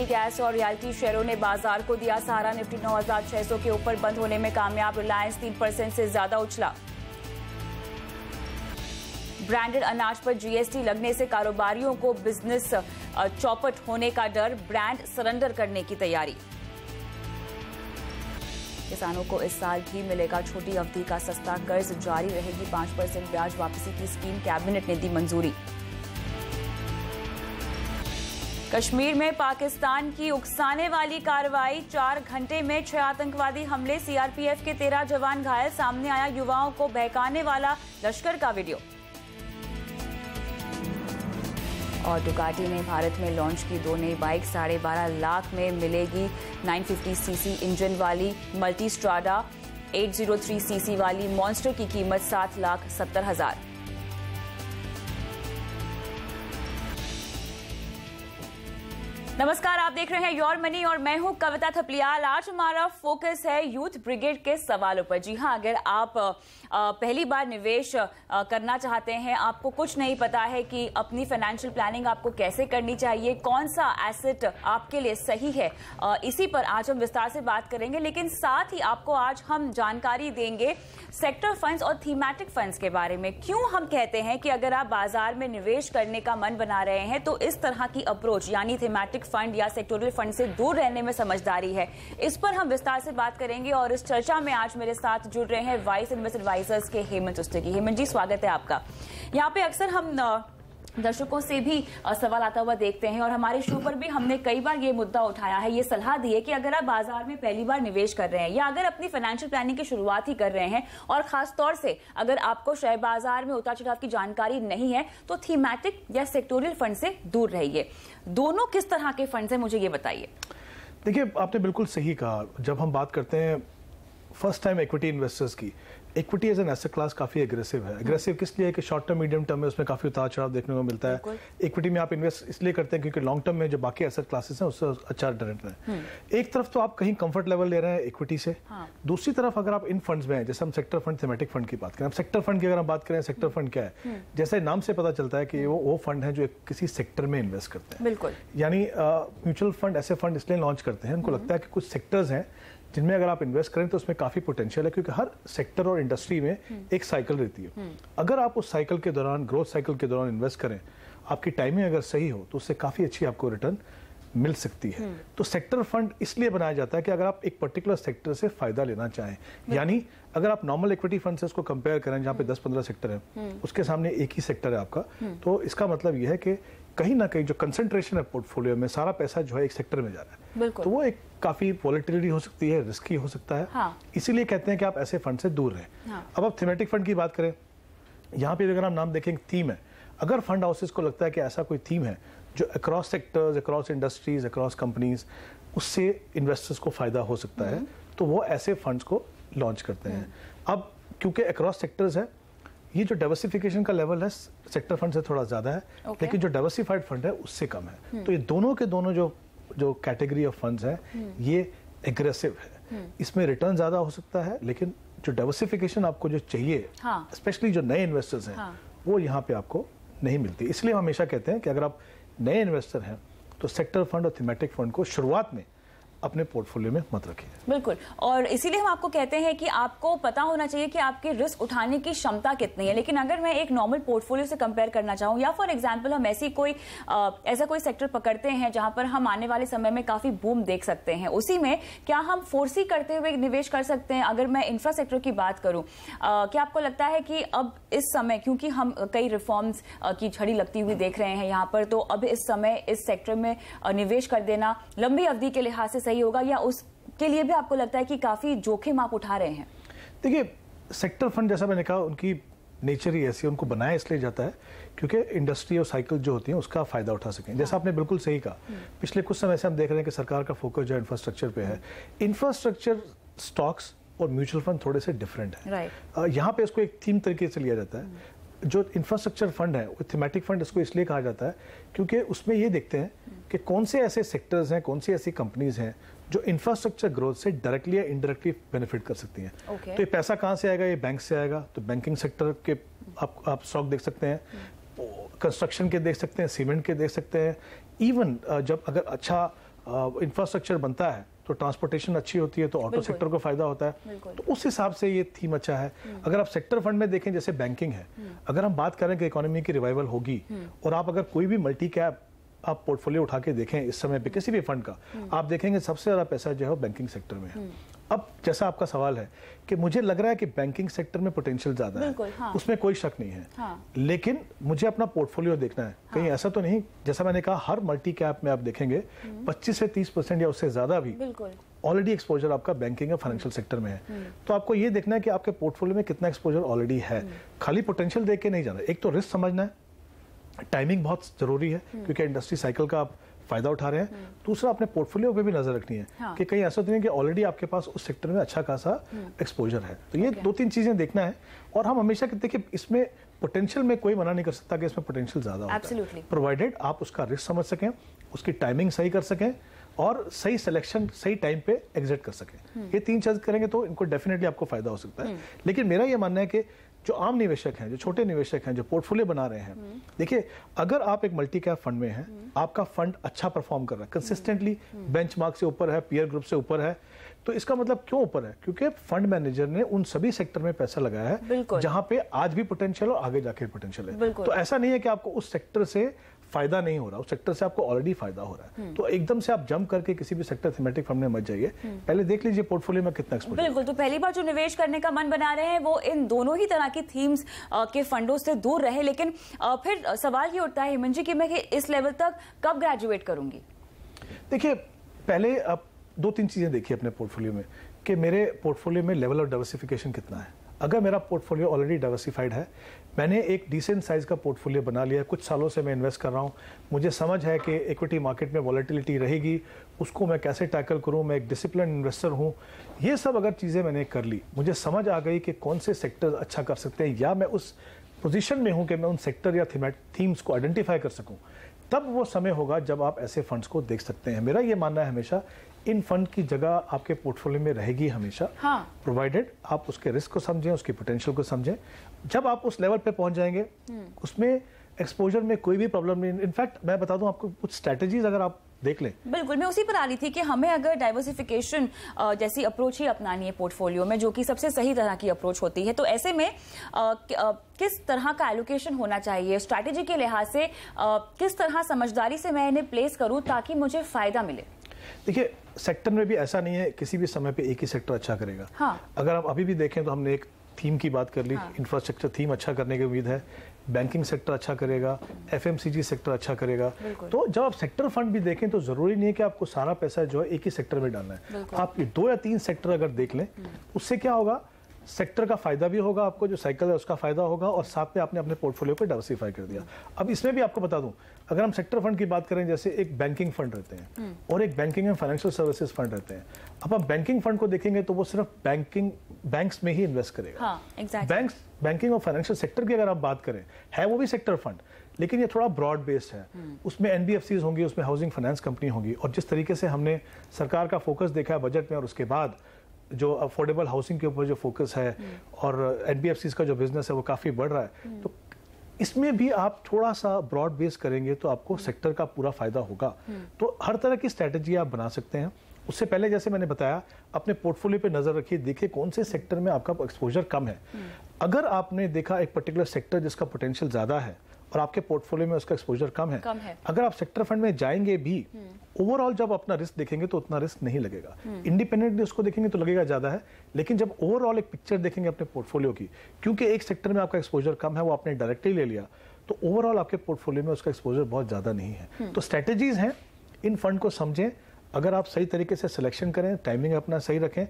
Gas और realty शेयरों ने बाजार को दिया सहारा। निफ्टी 9,600 के ऊपर बंद होने में कामयाब। रिलायंस 3% से ज्यादा उछला। ब्रांडेड अनाज पर जीएसटी लगने से कारोबारियों को बिजनेस चौपट होने का डर। ब्रांड सरेंडर करने की तैयारी। किसानों को इस साल भी मिलेगा छोटी अवधि का सस्ता कर्ज। जारी रहेगी 5% ब्याज वापसी की स्कीम। कैबिनेट ने दी मंजूरी। कश्मीर में पाकिस्तान की उकसाने वाली कार्रवाई। 4 घंटे में 6 आतंकवादी हमले। सीआरपीएफ के 13 जवान घायल। सामने आया युवाओं को बहकाने वाला लश्कर का वीडियो। और डुकाटी ने भारत में लॉन्च की 2 नई बाइक। 12.5 लाख में मिलेगी 950cc इंजन वाली मल्टी स्ट्राडा। 803cc वाली मॉन्स्टर की कीमत 7,70,000। नमस्कार, आप देख रहे हैं योर मनी और मैं हूं कविता थपलियाल। आज हमारा फोकस है यूथ ब्रिगेड के सवालों पर। जी हां, अगर आप पहली बार निवेश करना चाहते हैं, आपको कुछ नहीं पता है कि अपनी फाइनेंशियल प्लानिंग आपको कैसे करनी चाहिए, कौन सा एसेट आपके लिए सही है, इसी पर आज हम विस्तार से बात करेंगे। लेकिन साथ ही आपको आज हम जानकारी देंगे सेक्टर फंड्स और थीमेटिक फंड्स के बारे में। क्यों हम कहते हैं कि अगर आप बाजार में निवेश करने का मन बना रहे हैं तो इस तरह की अप्रोच यानी थीमेटिक फंड या सेक्टोरल फंड से दूर रहने में समझदारी है। इस पर हम विस्तार से बात करेंगे और इस चर्चा में आज मेरे साथ जुड़ रहे हैं वाइस इन्वेस्ट एडवाइजर्स के हेमंत उस्टेगी। हेमंत जी, स्वागत है आपका। यहाँ पे अक्सर हम दर्शकों से भी सवाल आता हुआ देखते हैं और हमारे शो पर भी हमने कई बार ये मुद्दा उठाया है, ये सलाह दी है कि अगर आप बाजार में पहली बार निवेश कर रहे हैं या अगर अपनी फाइनेंशियल प्लानिंग की शुरुआत ही कर रहे हैं और खास तौर से अगर आपको शेयर बाजार में उतार चढ़ाव की जानकारी नहीं है तो थीमेटिक या सेक्टोरियल फंड से दूर रहिए। दोनों किस तरह के फंड हैं, मुझे ये बताइए। देखिए, आपने बिल्कुल सही कहा। जब हम बात करते हैं फर्स्ट टाइम इक्विटी इन्वेस्टर्स की, equity as an asset class काफी एग्रेसिव है। एग्रेसिव किस लिए है कि शॉर्ट टर्म मीडियम टर्म में उसमें काफी उतार चढ़ाव देखने को मिलता है। इक्विटी में आप इन्वेस्ट इसलिए करते हैं क्योंकि लॉन्ग टर्म में जो बाकी एसेट क्लासेस हैं उससे अच्छा रिटर्न है। एक तरफ तो आप कहीं कंफर्ट लेवल ले रहे हैं इक्विटी से, दूसरी तरफ अगर आप इन फंड्स में हैं, जैसे हम सेक्टर फंड थीमेटिक फंड की बात करें, सेक्टर फंड की अगर हम बात करें, सेक्टर फंड क्या है, जैसे नाम से पता चलता है कि वो फंड है जो किसी सेक्टर में इन्वेस्ट करते हैं। बिल्कुल, यानी म्यूचुअल फंड ऐसे फंड इसलिए लॉन्च करते हैं, उनको लगता है कि कुछ सेक्टर्स हैं जिनमें अगर आप इन्वेस्ट करें तो उसमें काफी पोटेंशियल है, क्योंकि हर सेक्टर और इंडस्ट्री में एक साइकिल रहती है। अगर आप उस साइकिल के दौरान, ग्रोथ साइकिल के दौरान इन्वेस्ट करें, आपकी टाइमिंग अगर सही हो तो उससे काफी अच्छी आपको रिटर्न मिल सकती है। तो सेक्टर फंड इसलिए बनाया जाता है कि अगर आप एक पर्टिकुलर सेक्टर से फायदा लेना चाहें, यानी अगर आप नॉर्मल इक्विटी फंड से उसको कंपेयर करें जहां पे 10-15 सेक्टर है, उसके सामने एक ही सेक्टर है आपका, तो इसका मतलब यह है कि कहीं ना कहीं जो कंसंट्रेशन है पोर्टफोलियो में, सारा पैसा जो है एक सेक्टर में जा रहा है, तो वो एक काफी वॉलेटिलिटी हो सकती है, रिस्की हो सकता है। इसीलिए कहते हैं कि आप ऐसे फंड से दूर रहें। अब आप थीमेटिक फंड की बात करें, यहाँ पे अगर आप नाम देखें, थीम है। अगर फंड हाउसेस को लगता है कि ऐसा कोई थीम है जो across sectors, across industries, across companies, उससे इन्वेस्टर्स को फायदा हो सकता है, तो वो ऐसे फंड्स को लॉन्च करते हैं। अब क्योंकि अक्रॉस सेक्टर्स है, ये जो डाइवर्सिफिकेशन का लेवल है सेक्टर फंड से थोड़ा ज्यादा है, लेकिन जो डाइवर्सिफाइड फंड है उससे कम है। तो ये दोनों के दोनों जो कैटेगरी ऑफ फंड्स है, ये एग्रेसिव है। इसमें रिटर्न ज्यादा हो सकता है, लेकिन जो डाइवर्सिफिकेशन आपको जो चाहिए, स्पेशली जो नए इन्वेस्टर्स हैं, वो यहाँ पे आपको नहीं मिलती। इसलिए हम हमेशा कहते हैं कि अगर आप नए इन्वेस्टर हैं तो सेक्टर फंड और थीमेटिक फंड को शुरुआत में अपने पोर्टफोलियो में मत रखिए। बिल्कुल, और इसीलिए हम आपको कहते हैं कि आपको पता होना चाहिए कि आपकी रिस्क उठाने की क्षमता कितनी है। लेकिन अगर मैं एक नॉर्मल पोर्टफोलियो से कंपेयर करना चाहूँ, या फॉर एग्जांपल हम ऐसा कोई सेक्टर पकड़ते हैं जहां पर हम आने वाले समय में काफी बूम देख सकते हैं, उसी में क्या हम फोर्सी करते हुए निवेश कर सकते हैं? अगर मैं इंफ्रास्ट्रक्चर की बात करूं, क्या आपको लगता है कि अब इस समय, क्योंकि हम कई रिफॉर्म्स की झड़ी लगती हुई देख रहे हैं यहाँ पर, तो अब इस समय इस सेक्टर में निवेश कर देना लंबी अवधि के लिहाज से सही होगा, या उसके लिए भी आपको लगता है कि काफी जोखिम आप उठा रहे हैं? देखिए, सेक्टर फंड जैसा मैंने कहा, उनकी नेचर ही ऐसी है, उनको बनाया इसलिए जाता है क्योंकि इंडस्ट्री और साइकिल जो होती है उसका फायदा उठा सकें। जैसा आपने बिल्कुल सही कहा, पिछले कुछ समय से हम देख रहे हैं कि सरकार का फोकस जो है इंफ्रास्ट्रक्चर पे है। इंफ्रास्ट्रक्चर स्टॉक्स और म्यूचुअल फंड थोड़े से डिफरेंट है। यहाँ पे इसको एक थीम तरीके से लिया जाता है। जो इंफ्रास्ट्रक्चर फंड है, वो थीमेटिक फंड इसको इसलिए कहा जाता है क्योंकि उसमें ये देखते हैं कि कौन से ऐसे सेक्टर्स हैं, कौन सी ऐसी कंपनीज हैं जो इंफ्रास्ट्रक्चर ग्रोथ से डायरेक्टली या इनडायरेक्टली बेनिफिट कर सकती हैं। तो ये पैसा कहाँ से आएगा? ये बैंक से आएगा। तो बैंकिंग सेक्टर के आप स्टॉक देख सकते हैं, कंस्ट्रक्शन के देख सकते हैं, सीमेंट के देख सकते हैं। इवन जब अगर अच्छा इंफ्रास्ट्रक्चर बनता है तो ट्रांसपोर्टेशन अच्छी होती है तो ऑटो सेक्टर को फायदा होता है, तो उस हिसाब से ये थीम अच्छा है। अगर आप सेक्टर फंड में देखें जैसे बैंकिंग है, अगर हम बात करें कि इकोनॉमी की रिवाइवल होगी और आप अगर कोई भी मल्टी कैप आप पोर्टफोलियो उठा के देखें इस समय पे किसी भी फंड का, आप देखेंगे सबसे ज्यादा पैसा जो है बैंकिंग सेक्टर में है। अब जैसा आपका सवाल है कि मुझे लग रहा है कि बैंकिंग सेक्टर में पोटेंशियल ज्यादा है, हाँ। उसमें कोई शक नहीं है, हाँ। लेकिन मुझे अपना पोर्टफोलियो देखना है, हाँ। कहीं ऐसा तो नहीं जैसा मैंने कहा हर मल्टी कैप में आप देखेंगे 25 से 30% या उससे ज्यादा भी ऑलरेडी एक्सपोजर आपका बैंकिंग या फाइनेंशियल सेक्टर में है। तो आपको ये देखना है कि आपके पोर्टफोलियो में कितना एक्सपोजर ऑलरेडी है, खाली पोटेंशियल देख के नहीं जाना। एक तो रिस्क समझना है, टाइमिंग बहुत जरूरी है क्योंकि इंडस्ट्री साइकिल का आप फायदा उठा रहे हैं। दूसरा अपने पोर्टफोलियो पे भी नजर रखनी है, हाँ। कि कहीं ऐसा तो नहीं कि ऑलरेडी आपके पास उस सेक्टर में अच्छा खासा एक्सपोजर है। तो ये 2-3 चीजें देखना है और हम हमेशा कहते हैं कि इसमें पोटेंशियल में कोई मना नहीं कर सकता कि इसमें पोटेंशियल ज्यादा होता है, प्रोवाइडेड आप उसका रिस्क समझ सकें, उसकी टाइमिंग सही कर सकें और सही सिलेक्शन सही टाइम पे एग्जिट कर सकें। ये 3 चीज करेंगे तो इनको डेफिनेटली आपको फायदा हो सकता है। लेकिन मेरा ये मानना है कि जो आम निवेशक हैं, जो छोटे निवेशक हैं, जो पोर्टफोलियो बना रहे हैं, देखिए अगर आप एक मल्टी कैप फंड में हैं, आपका फंड अच्छा परफॉर्म कर रहा है, कंसिस्टेंटली बेंचमार्क से ऊपर है, पीयर ग्रुप से ऊपर है, तो इसका मतलब क्यों ऊपर है? क्योंकि फंड मैनेजर ने उन सभी सेक्टर में पैसा लगाया है जहां पे आज भी पोटेंशियल और आगे जाके पोटेंशियल है। तो ऐसा नहीं है कि आपको उस सेक्टर से फायदा नहीं हो रहा, उस सेक्टर से आपको ऑलरेडी फायदा हो रहा है। तो एकदम से आप जंप करके किसी भी सेक्टर थीमेटिक फंड में मत जाइए, पहले देख लीजिए पोर्टफोलियो में कितना एक्सपोजर। बिल्कुल, तो पहली बार जो निवेश करने का मन बना रहे हैं वो इन दोनों ही तरह की थीम्स के फंडों से दूर रहे। लेकिन फिर सवाल ये उठता है हेमंत जी कि मैं इस लेवल तक कब ग्रेजुएट करूंगी? देखिए पहले आप 2-3 चीजें देखिए अपने पोर्टफोलियो में कि मेरे पोर्टफोलियो में लेवल ऑफ डाइवर्सिफिकेशन कितना है। अगर मेरा पोर्टफोलियो ऑलरेडी डाइवर्सिफाइड है, मैंने एक डिसेंट साइज का पोर्टफोलियो बना लिया है, कुछ सालों से मैं इन्वेस्ट कर रहा हूं, मुझे समझ है कि इक्विटी मार्केट में वॉलेटिलिटी रहेगी, उसको मैं कैसे टैकल करूं, मैं एक डिसिप्लिन इन्वेस्टर हूं, ये सब अगर चीज़ें मैंने कर ली, मुझे समझ आ गई कि कौन से सेक्टर अच्छा कर सकते हैं या मैं उस पोजीशन में हूं कि मैं उन सेक्टर या थीम्स को आइडेंटिफाई कर सकूं, तब वो समय होगा जब आप ऐसे फंड्स को देख सकते हैं। मेरा ये मानना है हमेशा इन फंड की जगह आपके पोर्टफोलियो में रहेगी हमेशा, हाँ। प्रोवाइडेड आप उसके रिस्क को समझें, उसकी पोटेंशियल को समझें। जब आप उस लेवल पे पहुंच जाएंगे उसमें एक्सपोजर में कोई भी प्रॉब्लम नहीं। इनफैक्ट मैं बता दूं आपको कुछ स्ट्रैटेजीज अगर आप देख लें। बिल्कुल, मैं उसी पर आ रही थी कि हमें अगर डाइवर्सिफिकेशन जैसी अप्रोच ही अपनानी है पोर्टफोलियो में, जो कि सबसे सही तरह की अप्रोच होती है, तो ऐसे में किस तरह का एलोकेशन होना चाहिए, स्ट्रैटेजी के लिहाज से किस तरह समझदारी से मैं इन्हें प्लेस करूं ताकि मुझे फायदा मिले? देखिए सेक्टर में भी ऐसा नहीं है किसी भी समय पे एक ही सेक्टर अच्छा करेगा, हाँ। अगर आप अभी भी देखें तो हमने एक थीम की बात कर ली, हाँ। इंफ्रास्ट्रक्चर थीम अच्छा करने की उम्मीद है, बैंकिंग सेक्टर अच्छा करेगा, FMCG सेक्टर अच्छा करेगा। तो जब आप सेक्टर फंड भी देखें तो जरूरी नहीं है कि आपको सारा पैसा जो है एक ही सेक्टर में डालना है। आप 2 या 3 सेक्टर अगर देख लें, उससे क्या होगा, सेक्टर का फायदा भी होगा आपको, जो साइकिल है उसका फायदा होगा, और साथ में आपने अपने पोर्टफोलियो को डाइवर्सिफाई कर दिया। अब इसमें भी आपको बता दूं, अगर हम सेक्टर फंड की बात करें, जैसे एक बैंकिंग फंड रहते हैं और एक banking and financial services fund रहते हैं। अब आप बैंकिंग फंड को देखेंगे तो वो सिर्फ बैंक्स में ही इन्वेस्ट करेगा, हाँ, exactly. बैंकिंग और फाइनेंशियल सेक्टर की अगर आप बात करें, है वो भी सेक्टर फंड, लेकिन ये थोड़ा ब्रॉड बेस्ड है। उसमें NBFCs होंगी, उसमें हाउसिंग फाइनेंस कंपनी होगी, और जिस तरीके से हमने सरकार का फोकस देखा है बजट में और उसके बाद जो अफोर्डेबल हाउसिंग के ऊपर जो फोकस है और NBFCs का जो बिजनेस है वो काफी बढ़ रहा है, तो इसमें भी आप थोड़ा सा ब्रॉड बेस करेंगे तो आपको सेक्टर का पूरा फायदा होगा। तो हर तरह की स्ट्रेटेजी आप बना सकते हैं। उससे पहले जैसे मैंने बताया, अपने पोर्टफोलियो पे नजर रखिए, देखिए कौन से सेक्टर में आपका एक्सपोजर कम है। अगर आपने देखा एक पर्टिकुलर सेक्टर जिसका पोटेंशियल ज्यादा है और आपके पोर्टफोलियो में उसका एक्सपोजर कम है, अगर आप सेक्टर फंड में जाएंगे भी, ओवरऑल जब अपना रिस्क देखेंगे तो उतना रिस्क नहीं लगेगा। इंडिपेंडेंटली उसको देखेंगे तो लगेगा ज्यादा है, लेकिन जब ओवरऑल एक पिक्चर देखेंगे अपने पोर्टफोलियो की, क्योंकि एक सेक्टर में आपका एक्सपोजर कम है, वो आपने डायरेक्टली ले लिया, तो ओवरऑल आपके पोर्टफोलियो में उसका एक्सपोजर बहुत ज्यादा नहीं है। तो स्ट्रेटेजीज हैं, इन फंड को समझें, अगर आप सही तरीके से सिलेक्शन करें, टाइमिंग अपना सही रखें,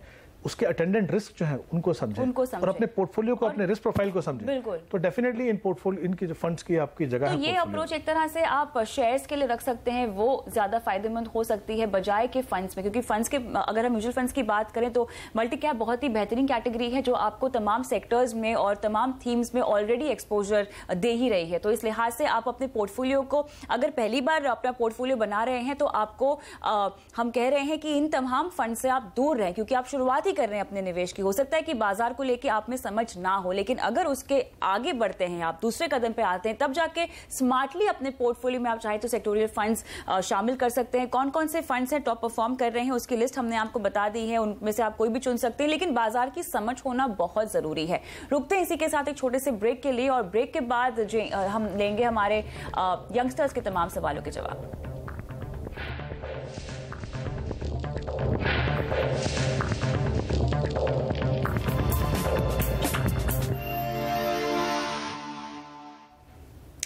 उसके अटेंडेंट रिस्क जो है उनको समझें और अपने पोर्टफोलियो को, अपने रिस्क प्रोफाइल को समझें, तो डेफिनेटली इन पोर्टफोलियो, इनकी जो फंड्स की आपकी जगह तो है, ये अप्रोच एक तरह से आप शेयर्स के लिए रख सकते हैं, वो ज्यादा फायदेमंद हो सकती है बजाय के फंड्स में, क्योंकि फंड्स के, अगर हम म्यूचुअल फंड्स की बात करें तो मल्टी कैप बहुत ही बेहतरीन कैटेगरी है जो आपको तमाम सेक्टर्स में और तमाम थीम्स में ऑलरेडी एक्सपोजर दे ही रही है। तो इस लिहाज से आप अपने पोर्टफोलियो को, अगर पहली बार अपना पोर्टफोलियो बना रहे हैं, तो आपको हम कह रहे हैं कि इन तमाम फंड से आप दूर रहें, क्योंकि आप शुरुआती ही कर रहे हैं अपने निवेश की। हो सकता है कि बाजार को लेके आप में समझ ना हो, लेकिन अगर उसके आगे बढ़ते हैं, आप दूसरे कदम पे आते हैं, तब जाके स्मार्टली अपने पोर्टफोलियो में आप चाहे तो सेक्टोरियल फंड्स शामिल कर सकते हैं। कौन कौन से फंड्स हैं टॉप परफॉर्म कर रहे हैं, उसकी लिस्ट हमने आपको बता दी है, उनमें से आप कोई भी चुन सकते हैं, लेकिन बाजार की समझ होना बहुत जरूरी है। रुकते हैं इसी के साथ एक छोटे से ब्रेक के लिए, और ब्रेक के बाद हम लेंगे हमारे यंगस्टर्स के तमाम सवालों के जवाब।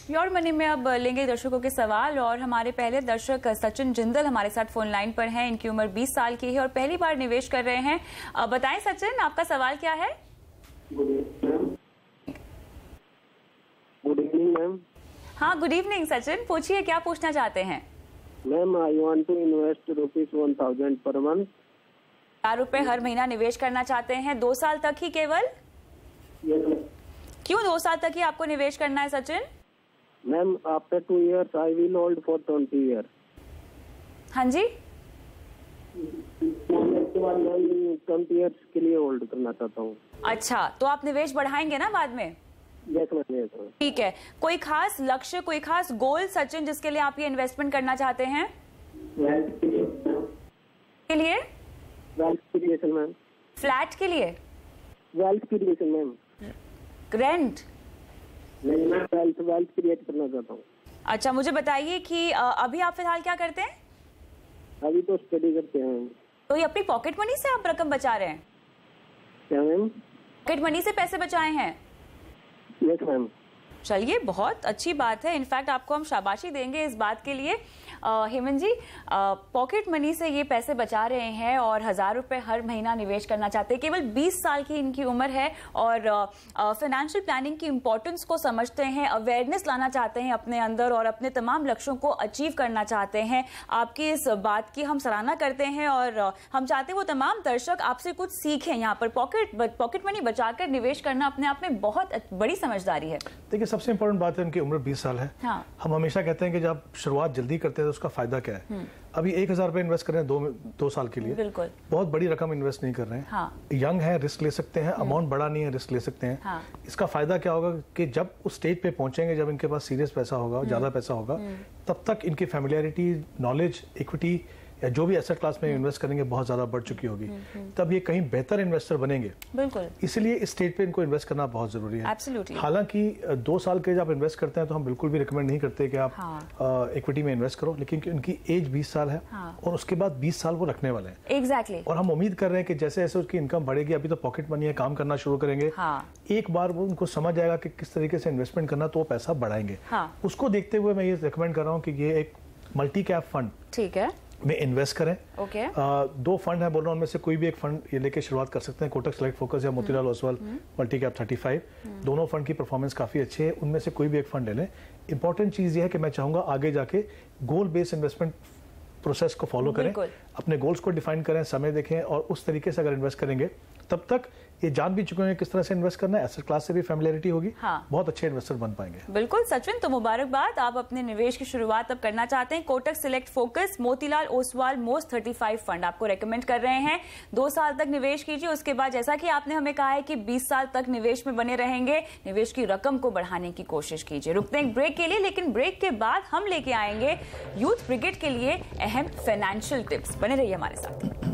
योर मनी में अब लेंगे दर्शकों के सवाल, और हमारे पहले दर्शक सचिन जिंदल हमारे साथ फोन लाइन पर हैं। इनकी उम्र 20 साल की है और पहली बार निवेश कर रहे हैं। बताएं सचिन, आपका सवाल क्या है? Good evening ma'am. हाँ, गुड इवनिंग सचिन, पूछिए क्या पूछना चाहते हैं? Ma'am, I want to invest ₹1000 per month. ₹1000 हर महीना निवेश करना चाहते हैं, 2 साल तक ही केवल? क्यों 2 साल तक ही आपको निवेश करना है Sachin? Ma'am, after 2 years I will hold for 20 years। हाँ जी, 20 years के लिए होल्ड करना चाहता हूँ। अच्छा, तो आप निवेश बढ़ाएंगे ना बाद में? Yes ma'am. ठीक है, कोई खास लक्ष्य, कोई खास गोल सचिन जिसके लिए आप ये इन्वेस्टमेंट करना चाहते हैं? के लिए? Wealth creation ma'am. फ्लैट के लिए? Wealth creation ma'am. रेंट? नहीं मैम, वेल्थ क्रिएट करना चाहता हूँ। अच्छा, मुझे बताइए कि अभी आप फिलहाल क्या करते हैं? अभी तो स्टडी करते हैं। तो ये अपनी पॉकेट मनी से आप रकम बचा रहे हैं? क्या मैम? पॉकेट मनी से पैसे बचाए हैं? Yes ma'am. चलिए, बहुत अच्छी बात है। इनफैक्ट आपको हम शाबाशी देंगे इस बात के लिए। हेमंत जी, पॉकेट मनी से ये पैसे बचा रहे हैं और ₹1000 हर महीना निवेश करना चाहते हैं। केवल 20 साल की इनकी उम्र है और फाइनेंशियल प्लानिंग की इंपॉर्टेंस को समझते हैं, अवेयरनेस लाना चाहते हैं अपने अंदर और अपने तमाम लक्ष्यों को अचीव करना चाहते हैं। आपकी इस बात की हम सराहना करते हैं और हम चाहते हैं वो तमाम दर्शक आपसे कुछ सीखें। यहाँ पर पॉकेट मनी बचाकर निवेश करना अपने आप में बहुत बड़ी समझदारी है। देखिए, सबसे इंपॉर्टेंट बात है उनकी उम्र 20 साल है। हाँ। हम हमेशा कहते हैं कि जब शुरुआत जल्दी करते हैं तो उसका फायदा क्या है। अभी ₹1000 इन्वेस्ट कर रहे हैं 2 साल के लिए, बिल्कुल बहुत बड़ी रकम इन्वेस्ट नहीं कर रहे हैं। हाँ। यंग है, रिस्क ले सकते हैं, अमाउंट बड़ा नहीं है, रिस्क ले सकते हैं। हाँ। इसका फायदा क्या होगा कि जब उस स्टेज पे पहुंचेंगे, जब इनके पास सीरियस पैसा होगा, ज्यादा पैसा होगा, तब तक इनकी फैमिलियरिटी, नॉलेज, इक्विटी या जो भी एसेट क्लास में इन्वेस्ट करेंगे बहुत ज्यादा बढ़ चुकी होगी। तब ये कहीं बेहतर इन्वेस्टर बनेंगे। बिल्कुल, इसलिए इस स्टेज पे इनको इन्वेस्ट करना बहुत जरूरी है। Absolutely. हालांकि 2 साल के जब इन्वेस्ट करते हैं तो हम बिल्कुल भी रिकमेंड नहीं करते कि आप इक्विटी में इन्वेस्ट करो, लेकिन उनकी एज 20 साल है। हाँ। और उसके बाद 20 साल वो रखने वाले हैं। एग्जैक्टली। और हम उम्मीद कर रहे हैं कि जैसे जैसे उसकी इनकम बढ़ेगी, अभी तो पॉकेट मनी है, काम करना शुरू करेंगे। हाँ। एक बार वो उनको समझ आएगा कि किस तरीके से इन्वेस्टमेंट करना, तो वो पैसा बढ़ाएंगे। हाँ। उसको देखते हुए मैं ये रिकमेंड कर रहा हूँ कि ये एक मल्टी कैप फंड ठीक है में इन्वेस्ट करें। ओके। 2 फंड है बोल रहा हूँ, उनमें से कोई भी एक फंड ये लेके शुरुआत कर सकते हैं। कोटक सेलेक्ट फोकस या मोतीलाल ओसवाल मल्टी कैप 35, दोनों फंड की परफॉर्मेंस काफी अच्छी है। उनमें से कोई भी एक फंड ले लें। इंपॉर्टेंट चीज ये है कि मैं चाहूंगा आगे जाके गोल बेस्ड इन्वेस्टमेंट प्रोसेस को फॉलो करें, अपने गोल्स को डिफाइन करें, समय देखें और उस तरीके से अगर इन्वेस्ट करेंगे तब तक ये जान भी चुके हैं किस तरह से इन्वेस्ट करना है। एसेट क्लास से भी फैमिलियरिटी होगी। हाँ। बहुत अच्छे इन्वेस्टर बन पाएंगे। बिल्कुल सचिन, तो मुबारकबाद, आप अपने निवेश की शुरुआत अब करना चाहते हैं। Kotak select focus Motilal Oswal most 35 fund आपको रेकमेंड कर रहे हैं। 2 साल तक निवेश कीजिए, उसके बाद जैसा कि आपने हमें कहा है कि 20 साल तक निवेश में बने रहेंगे, निवेश की रकम को बढ़ाने की कोशिश कीजिए। रुकते हैं ब्रेक के लिए, लेकिन ब्रेक के बाद हम लेके आएंगे यूथ ब्रिगेड के लिए अहम फाइनेंशियल टिप्स। बने रहिए हमारे साथ।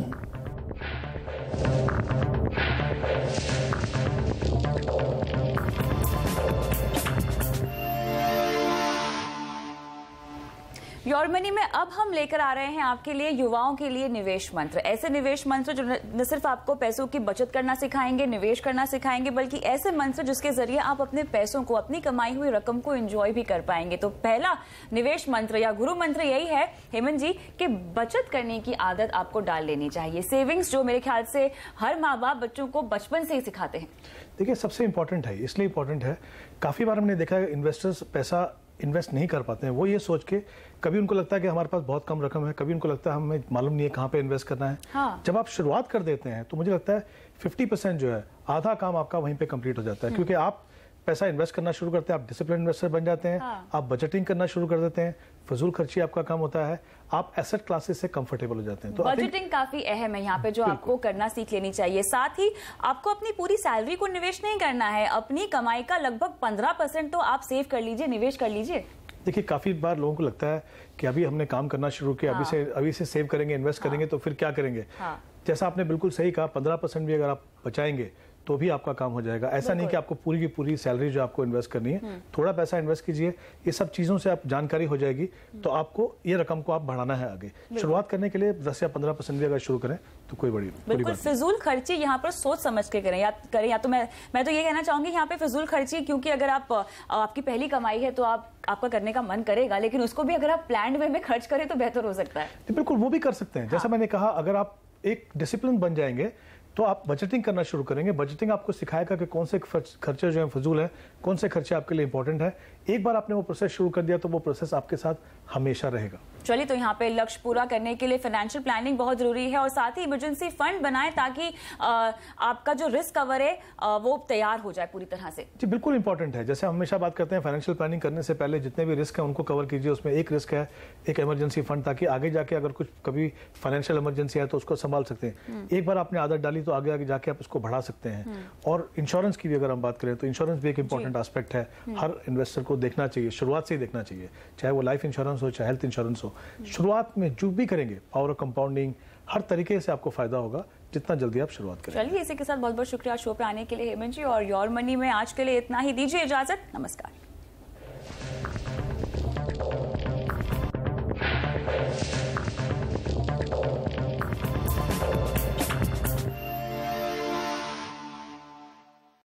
योर मनी में अब हम लेकर आ रहे हैं आपके लिए युवाओं के लिए निवेश मंत्र। ऐसे निवेश मंत्र जो न सिर्फ आपको पैसों की बचत करना सिखाएंगे, निवेश करना सिखाएंगे, बल्कि ऐसे मंत्र जिसके जरिए आप अपने पैसों को, अपनी कमाई हुई रकम को एंजॉय भी कर पाएंगे। तो पहला निवेश मंत्र या गुरु मंत्र यही है हेमंत जी कि बचत करने की आदत आपको डाल लेनी चाहिए। सेविंग्स जो मेरे ख्याल से हर माँ बाप बच्चों को बचपन से ही सिखाते हैं। देखिए, सबसे इंपॉर्टेंट है, इसलिए इंपॉर्टेंट है, काफी बार हमने देखा है इन्वेस्टर्स पैसा इन्वेस्ट नहीं कर पाते हैं। वो ये सोच के, कभी उनको लगता है कि हमारे पास बहुत कम रकम है, कभी उनको लगता है हमें मालूम नहीं है कहाँ पे इन्वेस्ट करना है। हाँ। जब आप शुरुआत कर देते हैं तो मुझे लगता है 50% जो है, आधा काम आपका वहीं पे कंप्लीट हो जाता है। क्योंकि आप पैसा इन्वेस्ट करना शुरू करते हैं, आप डिसिप्लिन इन्वेस्टर बन जाते हैं। आप बजटिंग करना शुरू कर देते हैं, फजूल खर्ची आपका कम होता है, आप एसेट क्लासेस से कंफर्टेबल हो जाते हैं। तो बजटिंग काफी अहम है यहाँ पे, जो आपको करना सीख लेनी चाहिए। साथ ही आपको अपनी पूरी सैलरी को निवेश नहीं करना है, अपनी कमाई का लगभग 15% तो आप सेव कर लीजिए, निवेश कर लीजिए। देखिए, काफी बार लोगों को लगता है कि अभी हमने काम करना शुरू किया, अभी से सेव करेंगे, इन्वेस्ट करेंगे तो फिर क्या करेंगे। जैसा आपने बिल्कुल सही कहा, 15% भी अगर आप बचाएंगे तो भी आपका काम हो जाएगा। ऐसा नहीं कि आपको पूरी की पूरी सैलरी जो आपको इन्वेस्ट करनी है, थोड़ा पैसा इन्वेस्ट कीजिए। ये सब चीजों से आप जानकारी हो जाएगी तो आपको ये रकम को आप बढ़ाना है आगे। शुरुआत करने के लिए 10 या 15% भी अगर शुरू करें तो कोई बड़ी बिल्कुल फिजूल खर्ची यहाँ पर सोच समझ के करें, या तो मैं तो ये कहना चाहूंगी यहाँ पे फिजूल खर्ची, क्योंकि अगर आपकी पहली कमाई है तो आपका करने का मन करेगा, लेकिन उसको भी अगर आप प्लान्ड वे में खर्च करें तो बेहतर हो सकता है। बिल्कुल, वो भी कर सकते हैं। जैसा मैंने कहा, अगर आप एक डिसिप्लिन बन जाएंगे तो आप बजटिंग करना शुरू करेंगे। बजटिंग आपको सिखाएगा कि कौन से खर्चे जो हैं फजूल हैं, कौन से खर्चे आपके लिए इंपॉर्टेंट है। एक बार आपने वो प्रोसेस शुरू कर दिया तो वो प्रोसेस आपके साथ हमेशा रहेगा। चलिए, तो यहाँ पे लक्ष्य पूरा करने के लिए फाइनेंशियल प्लानिंग बहुत जरूरी है, और साथ ही इमरजेंसी फंड बनाएं ताकि आपका जो रिस्क कवर है वो तैयार हो जाए पूरी तरह से। जी बिल्कुल इंपॉर्टेंट है। जैसे हम हमेशा बात करते हैं, फाइनेंशियल प्लानिंग करने से पहले जितने भी रिस्क हैं उनको कवर कीजिए। उसमें एक रिस्क है एक इमरजेंसी फंड, ताकि आगे जाके अगर कुछ कभी फाइनेंशियल इमरजेंसी है तो उसको संभाल सकते हैं। एक बार आपने आदत डाली तो आगे जाके आप उसको बढ़ा सकते हैं। और इंश्योरेंस की भी अगर हम बात करें तो इंश्योरेंस भी एक इंपॉर्टेंट एस्पेक्ट है, हर इन्वेस्टर को देखना चाहिए, शुरुआत से ही देखना चाहिए। चाहे वो लाइफ इंश्योरेंस हो, चाहे हेल्थ इंश्योरेंस हो, शुरुआत में जो भी करेंगे, पावर ऑफ कंपाउंडिंग, हर तरीके से आपको फायदा होगा जितना जल्दी आप शुरुआत करें। चलिए, इसी के साथ बहुत बहुत शुक्रिया शो पे आने के लिए हेमंत जी, और योर मनी में आज के लिए इतना ही। दीजिए इजाजत, नमस्कार।